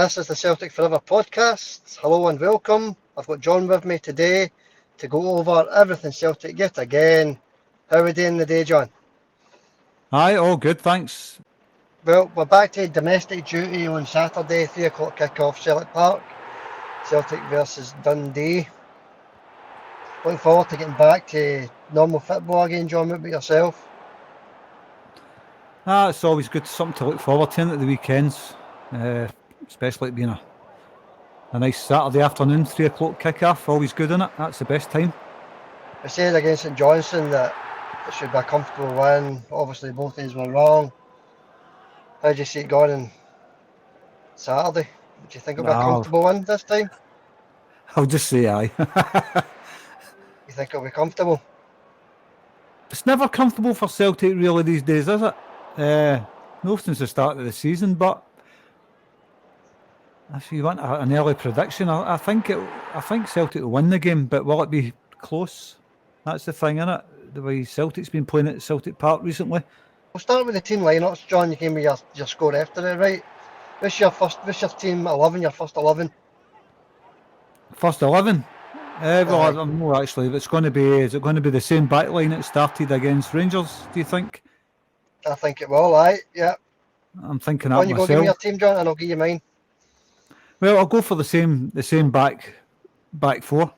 This is the Celtic Forever podcast. Hello and welcome. I've got John with me today to go over everything Celtic yet again. How are we doing today, John? Hi, all good, thanks. Well, we're back to domestic duty on Saturday, 3 o'clock kick-off, Celtic Park. Celtic versus Dundee. Looking forward to getting back to normal football again, John. What about yourself? It's always good, something to look forward to at the weekends, especially it being a nice Saturday afternoon, 3 o'clock kick-off. Always good, isn't it? That's the best time. I said against St Johnstone that it should be a comfortable win. Obviously, both things were wrong. How do you see it going on Saturday? Do you think it'll be a comfortable win this time? I'll just say aye. You think it'll be comfortable? It's never comfortable for Celtic really these days, is it? No since the start of the season, but if you want an early prediction, I think Celtic will win the game, but will it be close? That's the thing, isn't it? The way Celtic's been playing at Celtic Park recently. We'll start with the team lineups, John. You gave me your score after it, right? What's your team 11? Your first 11? First 11. Well, I don't know actually. Is it going to be the same backline that started against Rangers? Do you think? I think it will. Aye, yeah. I'm thinking that myself. You go give me your team, John, and I'll give you mine. Well, I'll go for the same back four.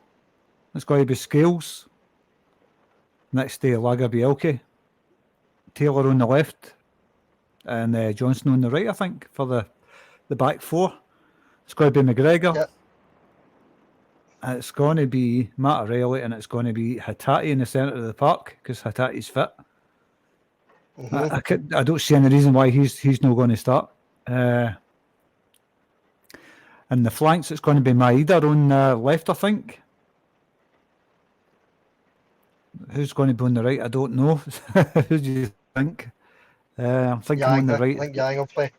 It's going to be Scales. Next day, Lagerbielke. Taylor on the left, and Johnson on the right. I think for the back four, it's going to be McGregor. Yep. It's going to be Matt O'Reilly, and it's going to be Hatate in the centre of the park because Hatate's fit. Mm-hmm. I don't see any reason why he's not going to start. And the flanks, it's going to be Maeda on left, I think. Who's going to be on the right? I don't know. Who do you think? I'm thinking Yang, on the right. I think Yang will play.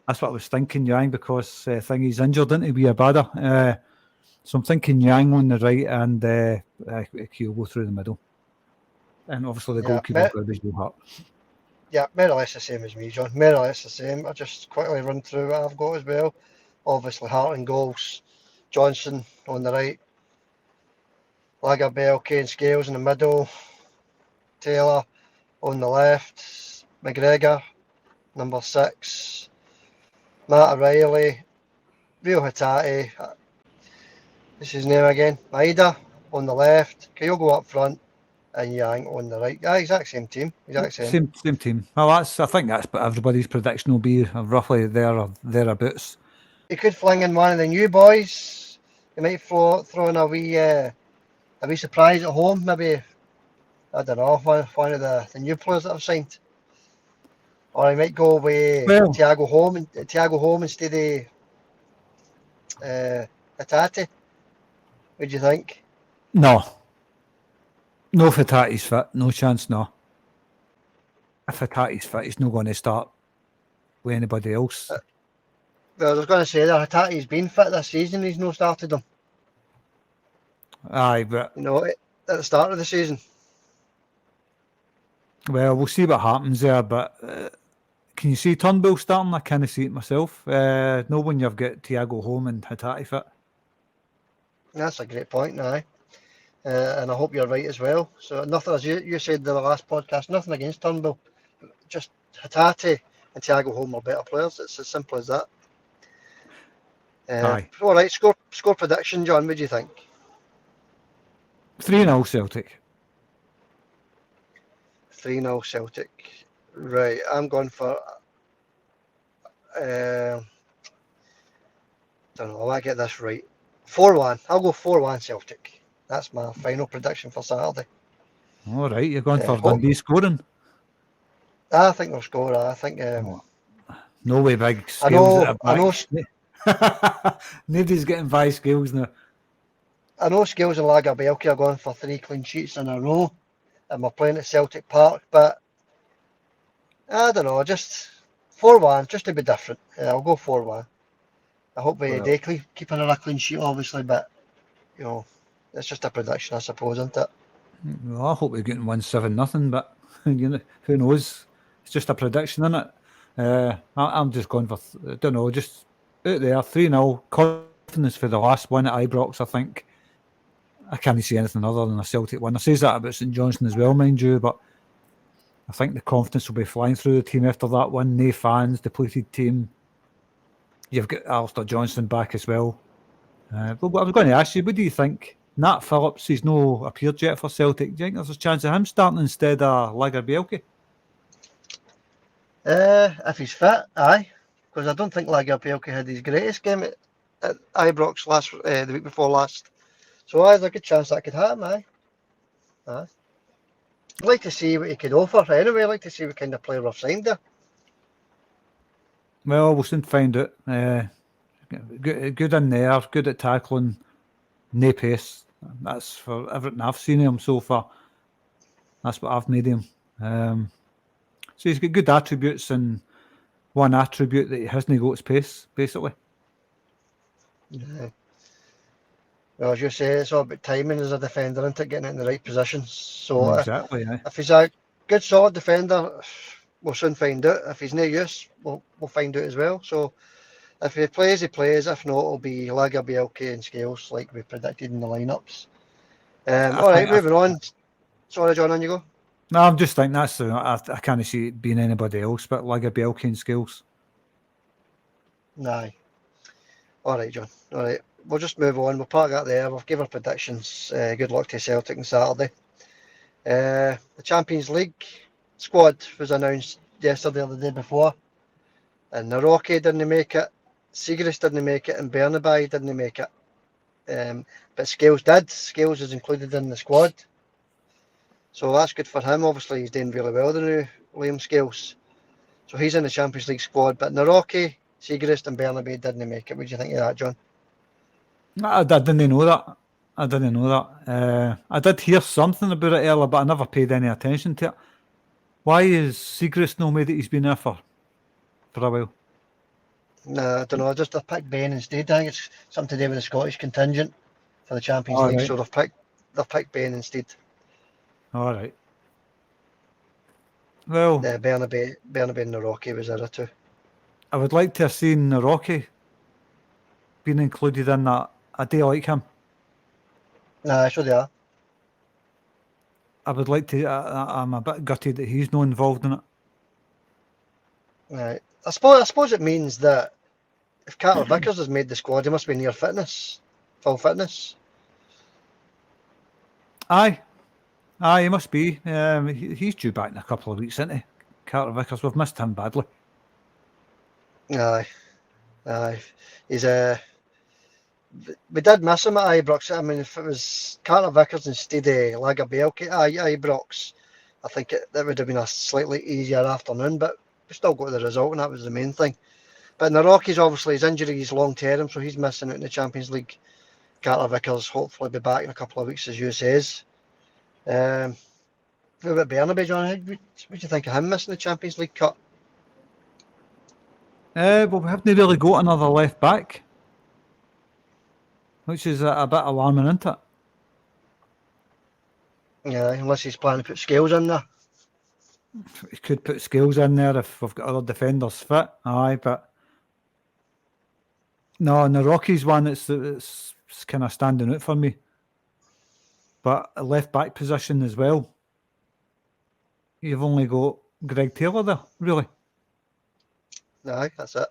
That's what I was thinking, Yang, because he's injured, isn't he? Be a badder. So I'm thinking Yang on the right, and he'll go through the middle. And obviously the goalkeeper will be Joe Hart. Yeah, more or less the same as me, John. More or less the same. I'll just quickly run through what I've got as well. Obviously, Hart in goals. Johnson on the right. Lagerbielke and Scales in the middle. Taylor on the left. McGregor, number 6. Matt O'Reilly. Rio Hatate. What's his name again? Maeda on the left. Kyogo up front. And Yang on the right. Yeah, exact same team. Same team. Well, I think that's what everybody's prediction will be, roughly there or thereabouts. You could fling in one of the new boys. You might throw in a wee surprise at home. Maybe, I don't know, one of the new players that I've signed. Or I might go with Thiago Home instead of Hatate. What do you think? No, if Hatate's fit, no chance, no. If Hatate's fit, he's not going to start with anybody else. Well, I was going to say that Hatate's been fit this season. He's not started them. Aye, but at the start of the season. Well, we'll see what happens there. But can you see Turnbull starting? I can't see it myself. No, when you've got Thiago Home and Hatate fit. That's a great point, aye. And I hope you're right as well. So nothing, as you said in the last podcast, nothing against Turnbull. Just Hatate and Thiago Home are better players. It's as simple as that. Aye. All right, score prediction, John. What do you think? 3-0 Celtic. 3-0 Celtic. Right, I'm going for. Don't know. I might get this right. 4-1. I'll go 4-1 Celtic. That's my final prediction for Saturday. All right, you're going for Dundee scoring? I think they'll score. I think. No way, big Scales. I know. Nobody's getting by Scales now. I know Scales and Lagerbielke are going for 3 clean sheets in a row, and we're playing at Celtic Park. But I don't know. Just 4-1, just to be different. Yeah, I'll go 4-1. I hope they keep another clean sheet, obviously, but it's just a prediction, I suppose, isn't it? Well, I hope we're getting 1-7-0, but who knows? It's just a prediction, isn't it? I'm just going for, I don't know, just out there, 3-0, confidence for the last one at Ibrox, I think. I can't see anything other than a Celtic win. I say that about St Johnstone as well, mind you, but I think the confidence will be flying through the team after that one. No fans, depleted team. You've got Alistair Johnston back as well. But what I was going to ask you, what do you think? Nat Phillips, he's no appeared yet for Celtic. Do you think there's a chance of him starting instead of Lager Bielke? If he's fit, aye. Because I don't think Lager Bielke had his greatest game at Ibrox the week before last. So there's a good chance that could happen, aye. I'd like to see what he could offer anyway. I'd like to see what kind of player we've signed there. Well, we'll soon find out. Good in there, good at tackling, no pace. That's for everything I've seen him so far. That's what I've made him. So he's got good attributes, and one attribute that he hasn't got is pace, basically. Yeah. Well, as you say, it's all about timing as a defender, isn't it? Getting in the right positions. So exactly. If he's a good, solid defender, we'll soon find out. If he's no use, we'll find out as well. So if he plays, he plays. If not, it'll be Lager, Bielke and Scales, like we predicted in the lineups. All right, moving on. Sorry, John, on you go. No, I'm just thinking that's I can't see it being anybody else but Lager, Bielke and Scales. Nah. All right, John. All right. We'll just move on. We'll park that there. We'll give our predictions. Good luck to Celtic on Saturday. The Champions League squad was announced yesterday or the day before. And Naroki didn't make it. Siegrist didn't make it. And Bernaby didn't make it. But Scales did. Scales is included in the squad. So that's good for him. Obviously, he's doing really well, the new Liam Scales. So he's in the Champions League squad. But Naroki, Siegrist and Bernaby didn't make it. What do you think of that, John? I didn't know that. I did hear something about it earlier, but I never paid any attention to it. Why is Siegrist not made it? He's been there for a while. Nah, I don't know. I picked Ben instead. I think it's something to do with the Scottish contingent for the Champions League. Right. So they've picked Ben instead. All right. Well, Bernaby and Naroki was there too. I would like to have seen Naroki being included in that. I do like him. Nah, sure they are. I would like to. I'm a bit gutted that he's not involved in it. Right. I suppose it means that if Carter Vickers has made the squad, he must be near full fitness. Aye, he must be. He's due back in a couple of weeks, isn't he? Carter Vickers, we've missed him badly. Aye. He's we did miss him at Ibrox. I mean, if it was Carter Vickers instead of Lager Bielke at Ibrox, I think that would have been a slightly easier afternoon, but we still got the result, and that was the main thing. But Naroki's obviously his injury is long term, so he's missing out in the Champions League. Carter Vickers hopefully be back in a couple of weeks, as you says. What about Bernaby, John? What do you think of him missing the Champions League cut? Well, we haven't really got another left back, which is a bit alarming, isn't it? Yeah, unless he's planning to put Scales in there. He could put Scales in there if we've got other defenders fit. Aye, but no, Naroki's one it's kind of standing out for me. But a left back position as well. You've only got Greg Taylor there, really. Aye, that's it.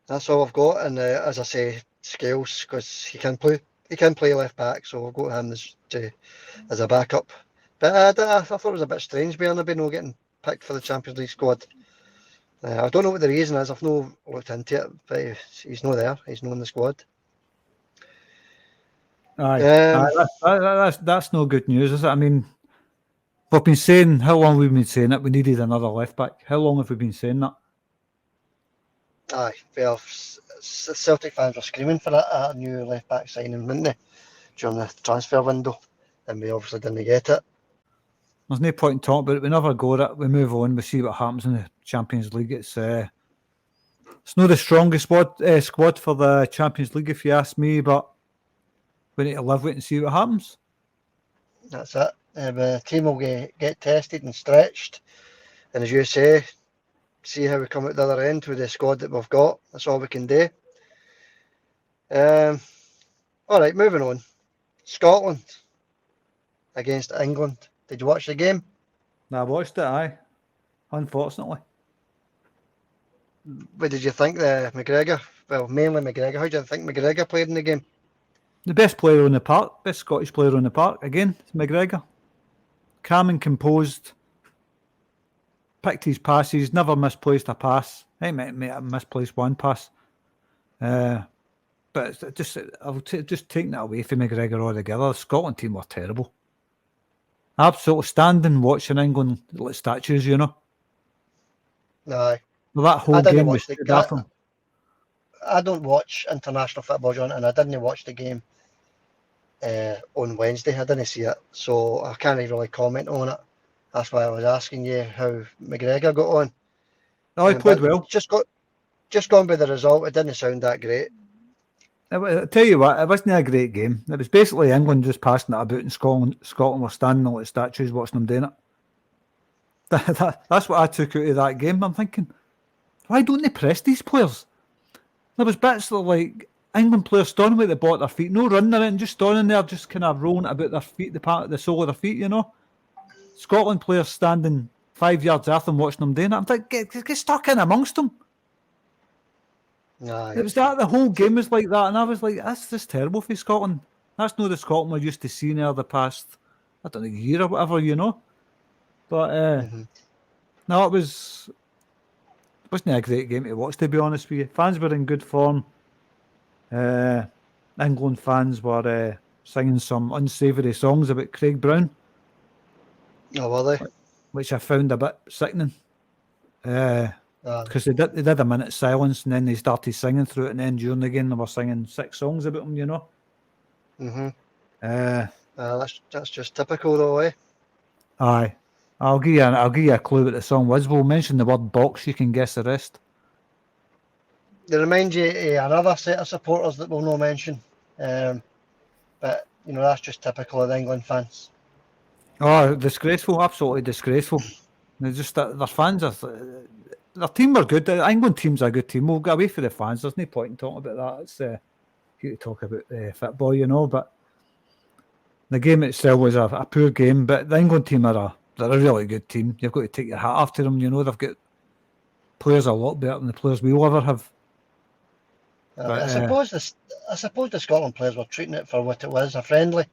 That's all I've got, and as I say, Scales, because he can play left back, so we'll go to him as a backup. But I thought it was a bit strange Bernaby not getting picked for the Champions League squad. I don't know what the reason is. I've not looked into it, but he's not there. He's not in the squad. Aye, that's no good news, is it? I mean, we've been saying, how long have we been saying it? We needed another left back. How long have we been saying that? Aye, well, Celtic fans were screaming for a new left back signing, weren't they, during the transfer window, and we obviously didn't get it. There's no point in talking about it. We never got it. We move on. We see what happens in the Champions League. It's not the strongest squad for the Champions League, if you ask me, but we need to live with it and see what happens. That's it. The team will get tested and stretched, and as you say, see how we come out the other end with the squad that we've got. That's all we can do. All right, moving on. Scotland against England. Did you watch the game? I watched it, aye. Unfortunately. What did you think, the McGregor? Well, mainly McGregor. How do you think McGregor played in the game? The best player on the park, best Scottish player on the park, again, it's McGregor. Calm and composed. Picked his passes, never misplaced a pass. He might have misplaced one pass. But I'll just taking that away from McGregor altogether. The Scotland team were terrible. Absolutely standing watching England like statues, you know. Aye. Well, that whole game was I don't watch international football, John, and I didn't watch the game on Wednesday. I didn't see it, so I can't really comment on it. That's why I was asking you how McGregor got on. Oh, he played well. Just gone by the result, it didn't sound that great. I'll tell you what, it wasn't a great game. It was basically England just passing it about, and Scotland were standing like statues watching them doing it. That's what I took out of that game. I'm thinking, why don't they press these players? There was bits that like England players standing with the ball at their feet, no running around, just standing there, just kind of rolling about their feet, the sole of their feet, you know. Scotland players standing 5 yards after them watching them doing it. I'm like, get stuck in amongst them. Aye. It was that the whole game was like that, and I was like, that's just terrible for Scotland. That's not the Scotland we're used to seeing over the past, I don't know, year or whatever, you know. But no, it wasn't a great game to watch, to be honest with you. Fans were in good form. England fans were singing some unsavoury songs about Craig Brown. Oh, were they? Which I found a bit sickening. Because they did a minute's silence and then they started singing through it, and then during the game they were singing 6 songs about him, you know. That's just typical though, eh? Aye. I'll give you a clue what the song was. We'll mention the word box, you can guess the rest. They remind you of another set of supporters that we'll not mention. But you know, that's just typical of the England fans. Oh, disgraceful, absolutely disgraceful. They're just their fans are. Their team were good. The England team's a good team. We'll get away from the fans. There's no point in talking about that. It's you to talk about football, you know. But the game itself was a poor game. But the England team they're a really good team. You've got to take your hat off to them. You know, they've got players a lot better than the players we'll ever have. I suppose the Scotland players were treating it for what it was, a friendly.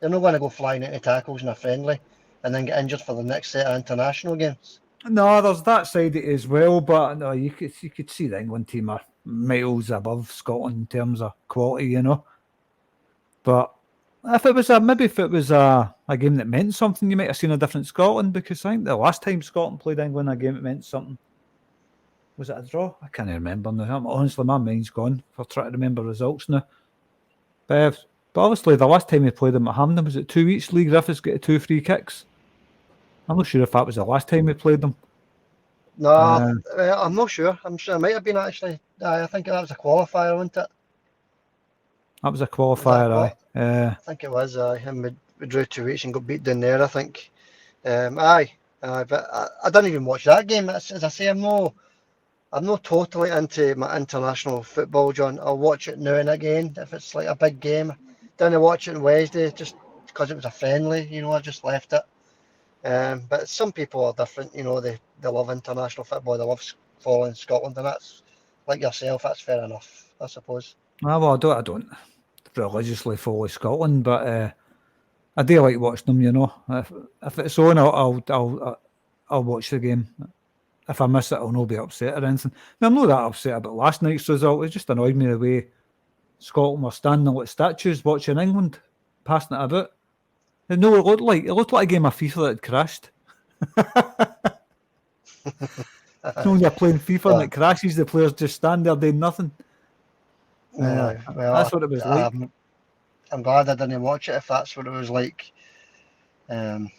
They're not going to go flying into tackles in a friendly and then get injured for the next set of international games. No, there's that side of it as well, but no, you could see the England team are miles above Scotland in terms of quality, you know. But if it was a game that meant something, you might have seen a different Scotland, because I think the last time Scotland played England, a game that meant something, was it a draw? I can't remember now. Honestly, my mind's gone for trying to remember results now. But obviously, the last time we played them at Hampden, was it 2 weeks? Lee Griffiths got 2 free kicks. I'm not sure if that was the last time we played them. No, I'm not sure. I'm sure it might have been actually. I think that was a qualifier, wasn't it? That was a qualifier, I think it was. And we drew 2 weeks and got beat down there, I think. But I didn't even watch that game. As I say, I'm not totally into my international football, John. I'll watch it now and again if it's like a big game. Didn't watch it on Wednesday just because it was a friendly. You know, I just left it. But some people are different, you know, they love international football, they love following Scotland, and that's, like yourself, that's fair enough, I suppose. Well, I don't religiously follow Scotland, but I do like watching them, you know. If it's on, I'll watch the game. If I miss it, I'll not be upset or anything. Now, I'm not that upset about last night's result. It just annoyed me the way Scotland were standing like statues watching England, passing it about. It looked like a game of FIFA that had crashed. When you're playing FIFA and it crashes, the players just stand there doing nothing. Well, that's what it was like. I'm glad I didn't watch it if that's what it was like. I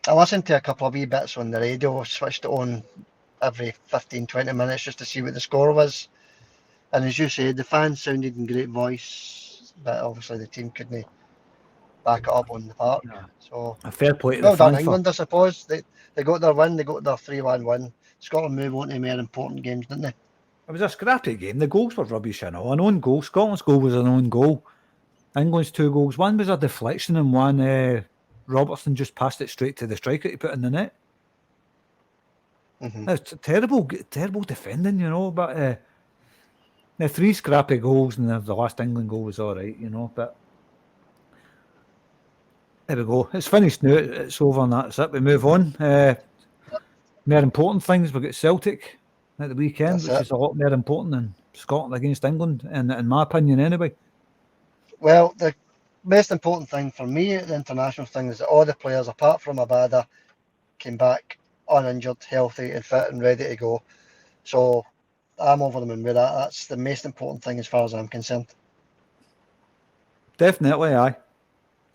listened to a couple of wee bits on the radio, switched it on every 15-20 minutes just to see what the score was. And as you said, the fans sounded in great voice, but obviously the team couldn't back it up on the park. Yeah. So a fair play to well the done fans England, I suppose. They got their win, they got their 3-1 win. Scotland move on to more important games, didn't they? It was a scrappy game. The goals were rubbish and all. An own goal. Scotland's goal was an own goal. England's 2 goals. One was a deflection and one Robertson just passed it straight to the striker to put in the net. It's terrible defending, but the 3 scrappy goals and the last England goal was all right, but there we go. It's finished now. It's over and that's it. We move on. More important things. We've got Celtic at the weekend, which is a lot more important than Scotland against England, in my opinion anyway. Well, the most important thing for me at the international thing is that all the players, apart from Abada, came back uninjured, healthy and fit and ready to go. So I'm over the moon with that. That's the most important thing as far as I'm concerned. Definitely, aye.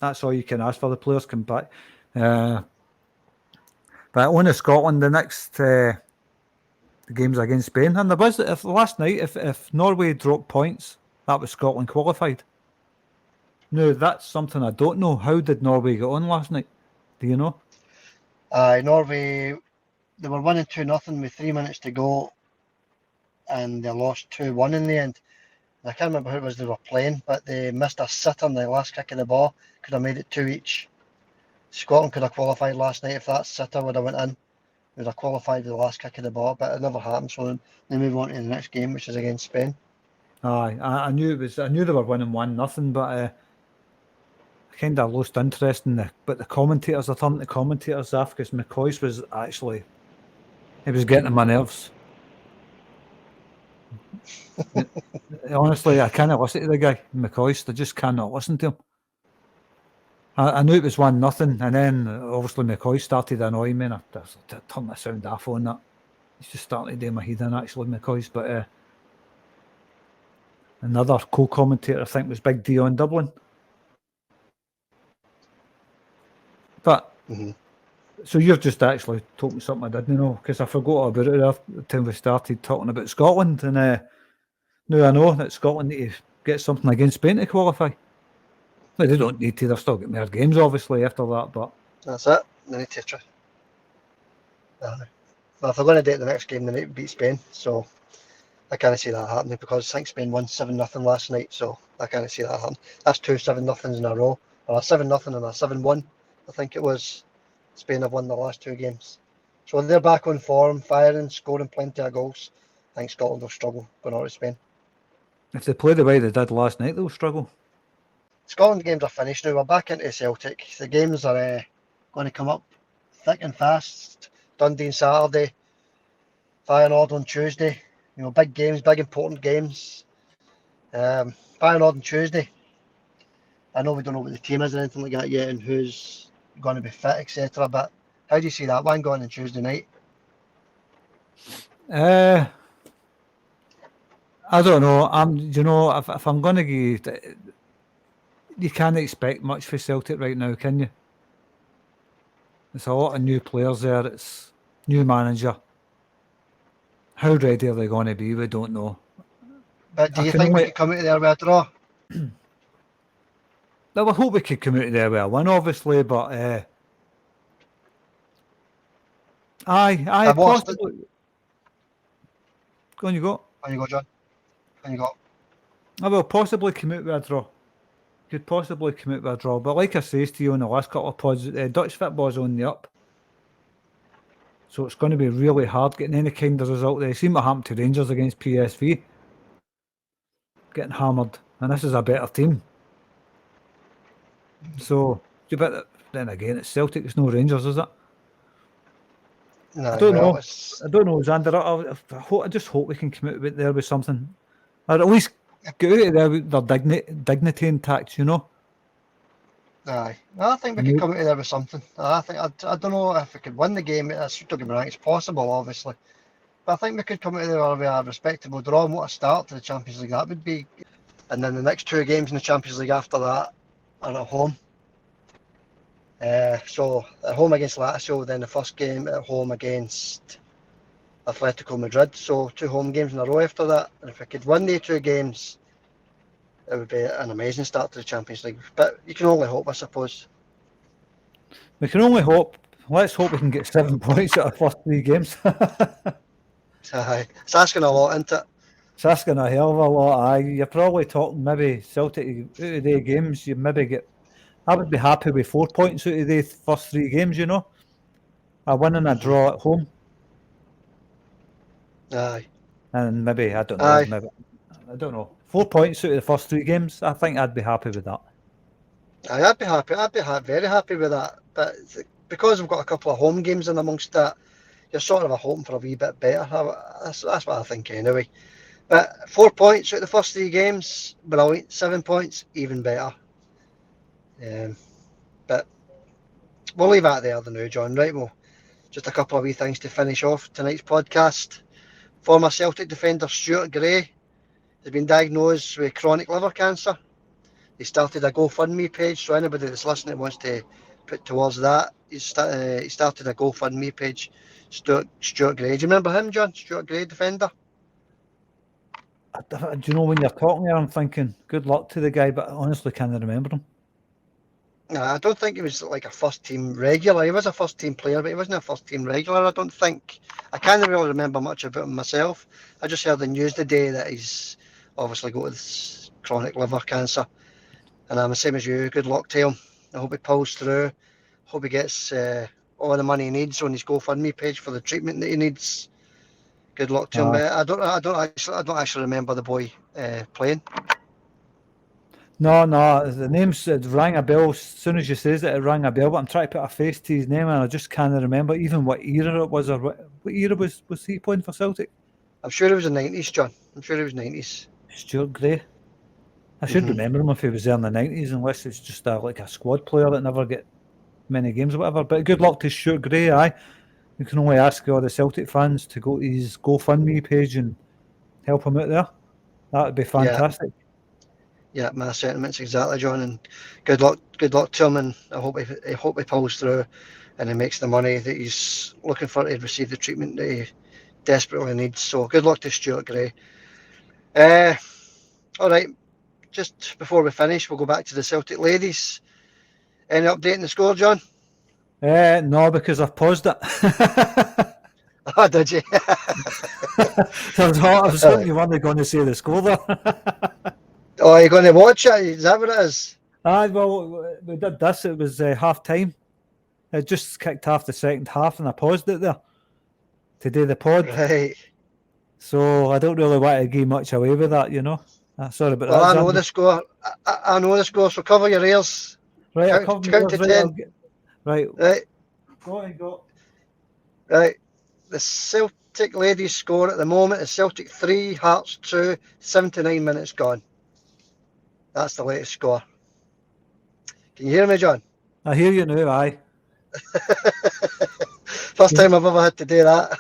That's all you can ask for. The players come back. But on to Scotland, the next the game's against Spain. And there was, last night, if Norway dropped points, that was Scotland qualified. No, that's something I don't know. How did Norway get on last night? Do you know? Norway, they were winning 2-0 with 3 minutes to go, and they lost 2-1 in the end. I can't remember who it was they were playing, but they missed a sitter in the last kick of the ball. Could have made it 2 each. Scotland could have qualified last night if that sitter would have went in. They would have qualified with the last kick of the ball, but it never happened. So they move on to the next game, which is against Spain. Aye, I knew they were winning 1-0, but I kind of lost interest in but the commentators. I turned the commentators off because McCoist was actually, he was getting on my nerves. Honestly, I can't listen to the guy, McCoist. I just cannot listen to him. I knew it was 1-0, and then obviously McCoist started annoying me, and I turned the sound off on that. He's just starting to do my head in, actually, McCoist. But another co-commentator, I think, was Big Dion Dublin. But so you've just actually told me something I didn't know, because I forgot about it until we started talking about Scotland, and now I know that Scotland need to get something against Spain to qualify. Well, they don't need to. They've still got more games, obviously, after that. But that's it. They need to try. Well, if they're going to do it the next game, they need to beat Spain. So I can't see that happening, because I think Spain won 7-0 last night. So I can't see that happening. That's 2 7-0s in a row, or a 7-0 and a 7-1. I think it was. Spain have won the last 2 games. So they're back on form, firing, scoring plenty of goals. I think Scotland will struggle going on to Spain. If they play the way they did last night, they'll struggle. Scotland games are finished now. We're back into Celtic. The games are going to come up thick and fast. Dundee on Saturday, Feyenoord on Tuesday. Big games, big important games. Feyenoord on Tuesday. I know we don't know what the team is or anything like that yet, and who's going to be fit, etc. But how do you see that one going on Tuesday night? I don't know. If I'm going to give, you can't expect much for Celtic right now, can you? It's a lot of new players there. It's new manager. How ready are they going to be? We don't know. But do you think we could come out of there with a draw? Well, I hope we could come out of there with a win, obviously, but aye, possibly. Go on, you go. On you go, John. On you go. I will possibly come out with a draw. Could possibly come out with a draw. But like I says to you in the last couple of pods, Dutch football's on the up. So it's going to be really hard getting any kind of result there. Seen what happened to Rangers against PSV. Getting hammered. And this is a better team. So, but then again, it's Celtic, it's no Rangers, is it? No, I don't know, Xander. I just hope we can come out there with something. Or at least get out of there with their dignity intact, Aye. I think we could come out of there with something. I don't know if we could win the game. Don't get me wrong, it's possible, obviously. But I think we could come out of there with a respectable draw, and what a start to the Champions League that would be. And then the next 2 games in the Champions League after that are at home. So at home against Lazio, then the first game at home against Atletico Madrid. So 2 home games in a row after that. And if we could win the 2 games, it would be an amazing start to the Champions League. But you can only hope, I suppose. We can only hope. let's hope we can get 7 points out of the first 3 games. Aye. It's asking a lot, isn't it? It's asking a hell of a lot. Aye. You're probably talking maybe Celtic out of the games. You maybe get. I would be happy with 4 points out of the first 3 games. You know, a win and a draw at home, Aye. and maybe I don't know. Aye. Maybe I don't know. 4 points out of the first 3 games. I think I'd be happy with that. Aye, I'd be happy. Very happy with that. But because we've got a couple of home games in amongst that, you're sort of hoping for a wee bit better. That's what I think anyway. But 4 points out of the first 3 games, brilliant. 7 points, even better. But we'll leave that there now, John. Right, well, just a couple of wee things to finish off tonight's podcast. Former Celtic defender Stuart Gray has been diagnosed with chronic liver cancer. He started a GoFundMe page, so anybody that's listening wants to put towards that, he started a GoFundMe page. Stuart Gray. Do you remember him, John? Stuart Gray, defender? Do you know, when you're talking there, I'm thinking, good luck to the guy, but I honestly can't remember him. I don't think he was like a first team regular. He was a first team player, but he wasn't a first team regular, I don't think. I can't really remember much about him myself. I just heard the news today that he's obviously got this chronic liver cancer. And I'm the same as you. Good luck to him. I hope he pulls through. Hope he gets all the money he needs on his GoFundMe page for the treatment that he needs. Good luck to him. But I don't actually remember the boy playing. No, the names, it rang a bell. As soon as you says it rang a bell, but I'm trying to put a face to his name and I just can't remember even what era it was, or what era was he playing for Celtic? I'm sure it was the 90s, John. I'm sure it was 90s. Stuart Gray. I should remember him if he was there in the 90s, unless it's just like a squad player that never get many games or whatever. But good luck to Stuart Gray, aye. You can only ask all the Celtic fans to go to his GoFundMe page and help him out there. That would be fantastic. Yeah, my sentiments exactly, John. And good luck to him. And I hope he pulls through, and he makes the money that he's looking for to receive the treatment that he desperately needs. So good luck to Stuart Gray. All right. Just before we finish, we'll go back to the Celtic ladies. Any update in the score, John? No, because I've paused it. Oh, did you? I was hoping you weren't going to say the score there. Oh, are you going to watch it? Is that what it is? Well, we did this. It was half time. It just kicked off the second half, and I paused it there to do the pod. Right. So I don't really want to give much away with that, you know. Sorry about that. Well, I know the score. I know the score, so cover your ears. Right, count to 10. Right. Go. Right. The Celtic ladies score at the moment is Celtic 3, Hearts 2, 79 minutes gone. That's the latest score. Can you hear me, John? I hear you now, aye. First time I've ever had to do that.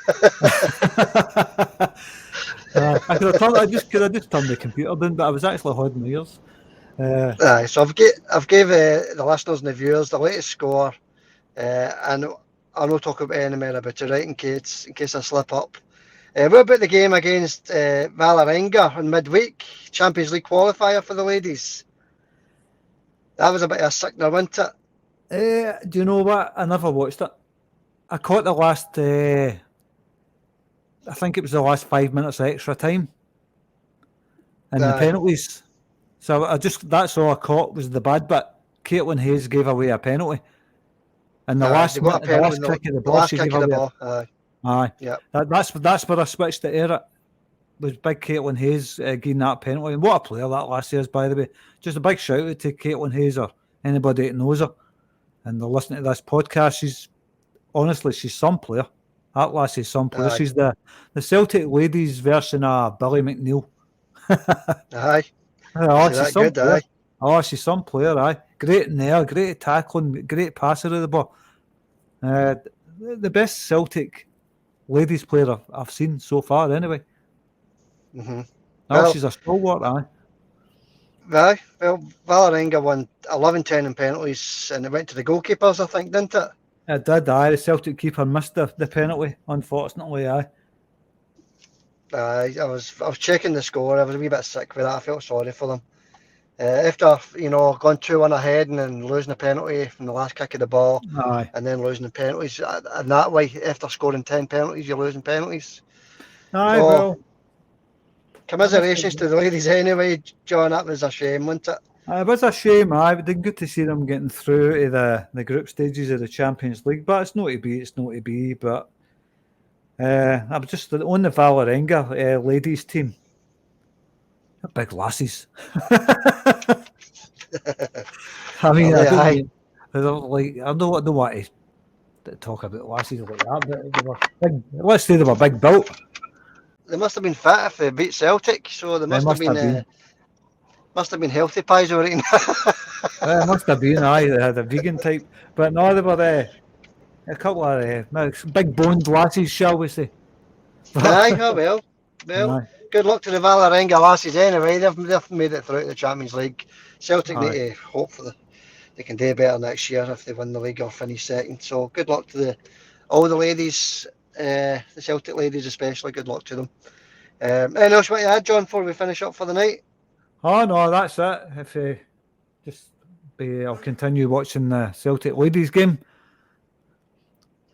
I could have just turned the computer down, but I was actually holding my ears. Aye, so I've gave the listeners and the viewers the latest score, and I'll not talk about any more about it, right? In case I slip up. What about the game against Vålerenga in midweek, Champions League qualifier for the ladies? That was a bit of a sickener, wasn't it? Do you know what? I never watched it. I caught the last. I think it was the last 5 minutes of extra time, and the penalties. So that's all I caught was the bad bit. Caitlin Hayes gave away a penalty, and the last kick of the ball, she gave away. Aye. Yeah. That's where I switched to Eric. Was big Caitlin Hayes getting that penalty. And what a player that lassie is, by the way. Just a big shout out to Caitlin Hayes or anybody that knows her. And they're listening to this podcast. She's some player. That lassie's some player. She's the Celtic ladies version of Billy McNeil. Aye. Oh, she's some player. Aye. Oh, she's some player, aye. Great in there, great tackling, great passer of the ball. The best Celtic ladies player I've seen so far, anyway. Mm-hmm. Well, she's a stalwart, aye. Aye. Well, Vålerenga won 11-10 in penalties, and it went to the goalkeepers, I think, didn't it? It did, aye. The Celtic keeper missed the penalty, unfortunately, aye. I was checking the score. I was a wee bit sick with that. I felt sorry for them. After, going 2-1 ahead and then losing a penalty from the last kick of the ball Aye. and then losing the penalties, and that way, after scoring 10 penalties, you're losing penalties. Aye, So, well, commiserations to the ladies anyway, John. That was a shame, wasn't it? it was a shame. It been good to see them getting through to the group stages of the Champions League, but it's not to be. It's not to be. But I was just on the Valerenga ladies team. They're big lassies. I mean, I don't Aye. mean, I don't like. I don't want to talk about lassies like that, but they were big. Let's say they were big built. They must have been fit if they beat Celtic, so they They must have must been have been. healthy pies over eating. They must have been. Aye, they had a vegan type, but no, they were a couple of big boned lassies, shall we say? Aye, oh well. Well, Aye, good luck to the Valerenga lasses anyway. They've made it through to the Champions League. Celtic need aye. to hope they can do better next year if they win the league or finish second. So good luck to all the ladies, the Celtic ladies especially. Good luck to them. Anything else you want to add, John, before we finish up for the night? Oh no, that's it. If I'll continue watching the Celtic ladies game.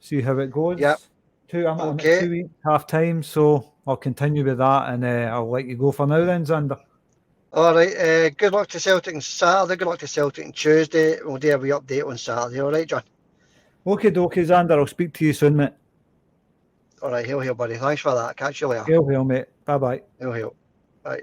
See how it goes. Yep. I'm on it Okay. 2 weeks, half time, so I'll continue with that, and I'll let you go for now then, Xander. All right. Good luck to Celtic on Saturday. Good luck to Celtic on Tuesday. We'll do a wee update on Saturday. All right, John. Okay, dokie, Xander. I'll speak to you soon, mate. All right. Hail, hail, buddy. Thanks for that. Catch you later. Hail, hail, mate. Bye bye. Hail, hail. Bye.